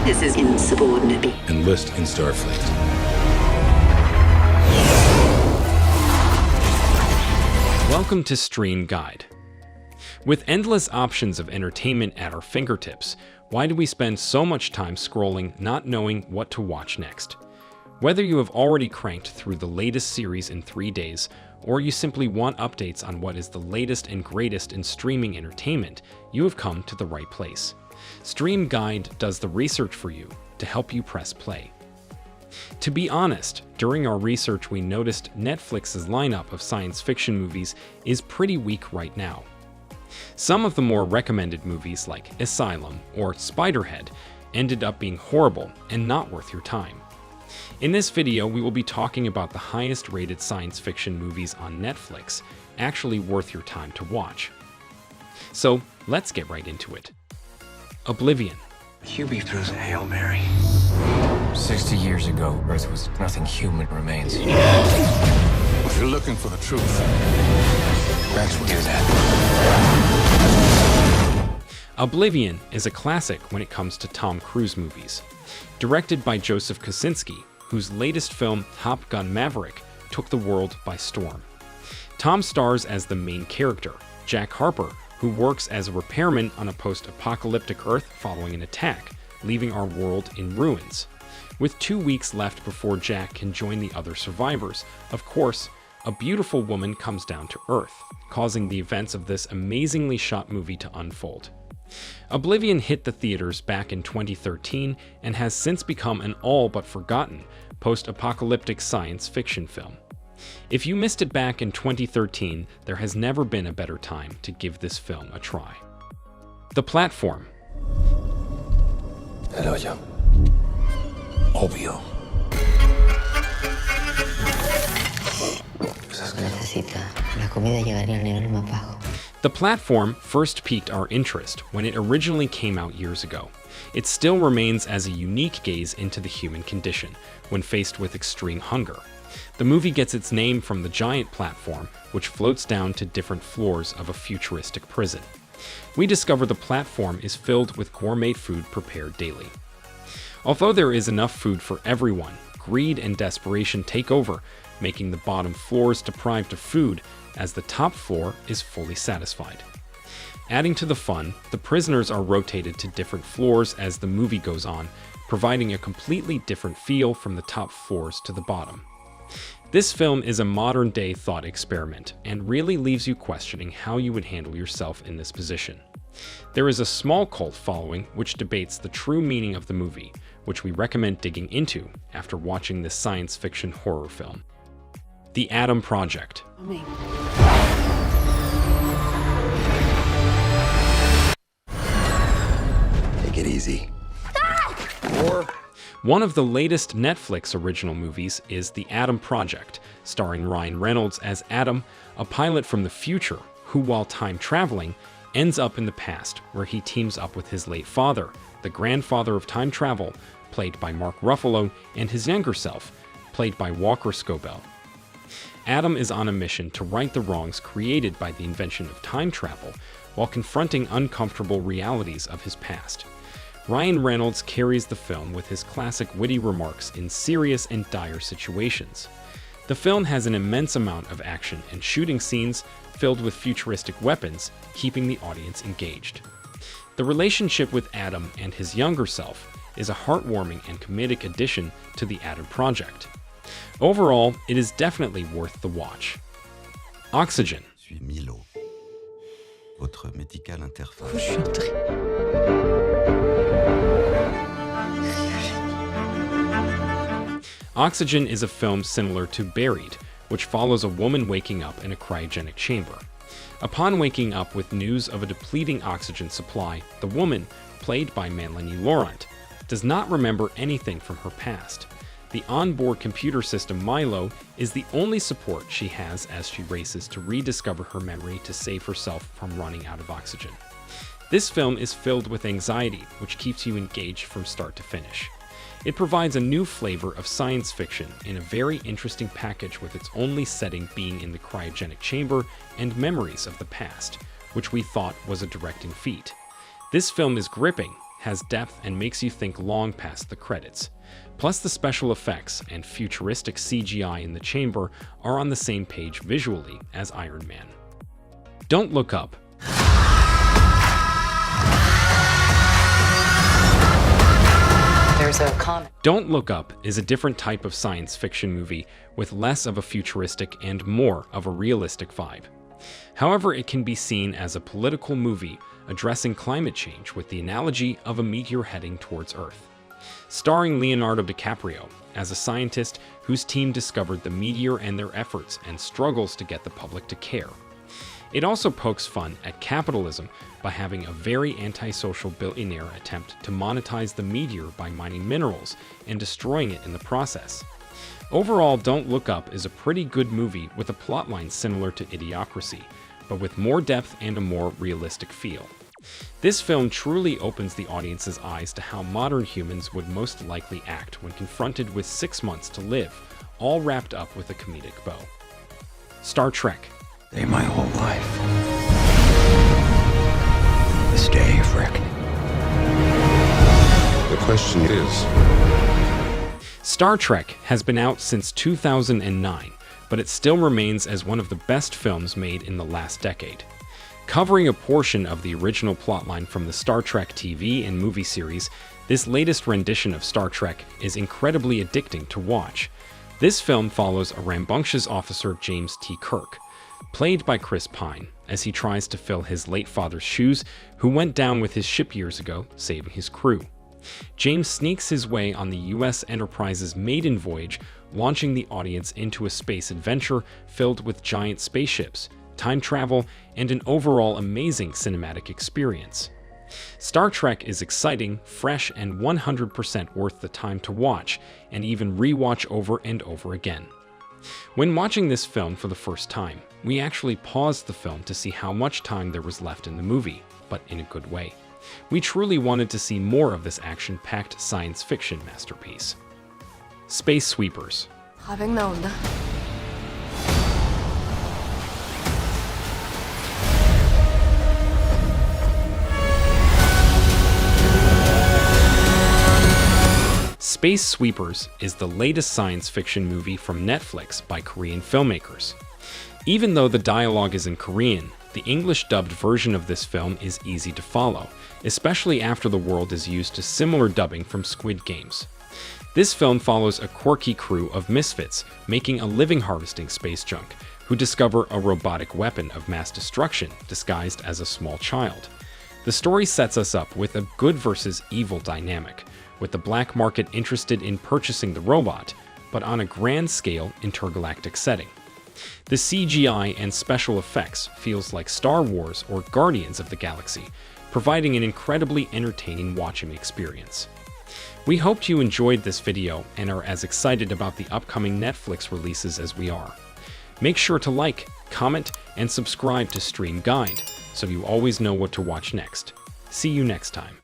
This is insubordinate. Enlist in Starfleet. Welcome to StreamGuide. With endless options of entertainment at our fingertips, why do we spend so much time scrolling, not knowing what to watch next? Whether you have already cranked through the latest series in 3 days, or you simply want updates on what is the latest and greatest in streaming entertainment, you have come to the right place. StreamGuide does the research for you to help you press play. To be honest, during our research we noticed Netflix's lineup of science fiction movies is pretty weak right now. Some of the more recommended movies like Asylum or Spiderhead ended up being horrible and not worth your time. In this video, we will be talking about the highest rated science fiction movies on Netflix, actually worth your time to watch. So let's get right into it. Oblivion. Hubie throws a Hail Mary. 60 years ago, Earth was nothing human remains. If you're looking for the truth, that's what Do that. Oblivion is a classic when it comes to Tom Cruise movies. Directed by Joseph Kosinski, whose latest film, Top Gun Maverick, took the world by storm. Tom stars as the main character, Jack Harper, who works as a repairman on a post-apocalyptic Earth following an attack, leaving our world in ruins. With 2 weeks left before Jack can join the other survivors, of course, a beautiful woman comes down to Earth, causing the events of this amazingly shot movie to unfold. Oblivion hit the theaters back in 2013 and has since become an all but forgotten post-apocalyptic science fiction film. If you missed it back in 2013, there has never been a better time to give this film a try. The platform. El hoyo. Obvio. La comida llegaría al nivel más bajo. The platform first piqued our interest when it originally came out years ago. It still remains as a unique gaze into the human condition when faced with extreme hunger. The movie gets its name from the giant platform, which floats down to different floors of a futuristic prison. We discover the platform is filled with gourmet food prepared daily. Although there is enough food for everyone, greed and desperation take over, making the bottom floors deprived of food, as the top floor is fully satisfied. Adding to the fun, the prisoners are rotated to different floors as the movie goes on, providing a completely different feel from the top floors to the bottom. This film is a modern-day thought experiment and really leaves you questioning how you would handle yourself in this position. There is a small cult following which debates the true meaning of the movie, which we recommend digging into after watching this science fiction horror film. The Adam Project. Take it easy. One of the latest Netflix original movies is The Adam Project, starring Ryan Reynolds as Adam, a pilot from the future who, while time traveling, ends up in the past where he teams up with his late father, the grandfather of time travel, played by Mark Ruffalo, and his younger self, played by Walker Scobell. Adam is on a mission to right the wrongs created by the invention of time travel while confronting uncomfortable realities of his past. Ryan Reynolds carries the film with his classic witty remarks in serious and dire situations. The film has an immense amount of action and shooting scenes filled with futuristic weapons, keeping the audience engaged. The relationship with Adam and his younger self is a heartwarming and comedic addition to the Adam Project. Overall, it is definitely worth the watch. Oxygen. Je suis Milo, votre médical interface. Oxygen is a film similar to Buried, which follows a woman waking up in a cryogenic chamber. Upon waking up with news of a depleting oxygen supply, the woman, played by Melanie Laurent, does not remember anything from her past. The onboard computer system Milo is the only support she has as she races to rediscover her memory to save herself from running out of oxygen. This film is filled with anxiety, which keeps you engaged from start to finish. It provides a new flavor of science fiction in a very interesting package, with its only setting being in the cryogenic chamber and memories of the past, which we thought was a directing feat. This film is gripping, has depth and makes you think long past the credits. Plus, the special effects and futuristic CGI in the chamber are on the same page visually as Iron Man. Don't Look Up. There's a comment. Don't Look Up is a different type of science fiction movie with less of a futuristic and more of a realistic vibe. However, it can be seen as a political movie addressing climate change with the analogy of a meteor heading towards Earth. Starring Leonardo DiCaprio as a scientist whose team discovered the meteor and their efforts and struggles to get the public to care. It also pokes fun at capitalism by having a very antisocial billionaire attempt to monetize the meteor by mining minerals and destroying it in the process. Overall, Don't Look Up is a pretty good movie with a plotline similar to Idiocracy, but with more depth and a more realistic feel. This film truly opens the audience's eyes to how modern humans would most likely act when confronted with 6 months to live, all wrapped up with a comedic bow. Star Trek. They my whole life. This day of reckoning. The question is, Star Trek has been out since 2009, but it still remains as one of the best films made in the last decade. Covering a portion of the original plotline from the Star Trek TV and movie series, this latest rendition of Star Trek is incredibly addicting to watch. This film follows a rambunctious officer, James T. Kirk, played by Chris Pine, as he tries to fill his late father's shoes, who went down with his ship years ago, saving his crew. James sneaks his way on the U.S. Enterprise's maiden voyage, launching the audience into a space adventure filled with giant spaceships, time travel, and an overall amazing cinematic experience. Star Trek is exciting, fresh, and 100% worth the time to watch, and even rewatch over and over again. When watching this film for the first time, we actually paused the film to see how much time there was left in the movie, but in a good way. We truly wanted to see more of this action-packed science fiction masterpiece. Space Sweepers. Having onda. Space Sweepers is the latest science fiction movie from Netflix by Korean filmmakers. Even though the dialogue is in Korean, the English-dubbed version of this film is easy to follow, especially after the world is used to similar dubbing from Squid Games. This film follows a quirky crew of misfits making a living harvesting space junk, who discover a robotic weapon of mass destruction disguised as a small child. The story sets us up with a good versus evil dynamic, with the black market interested in purchasing the robot, but on a grand scale intergalactic setting. The CGI and special effects feels like Star Wars or Guardians of the Galaxy, providing an incredibly entertaining watching experience. We hoped you enjoyed this video and are as excited about the upcoming Netflix releases as we are. Make sure to like, comment, and subscribe to StreamGuide so you always know what to watch next. See you next time.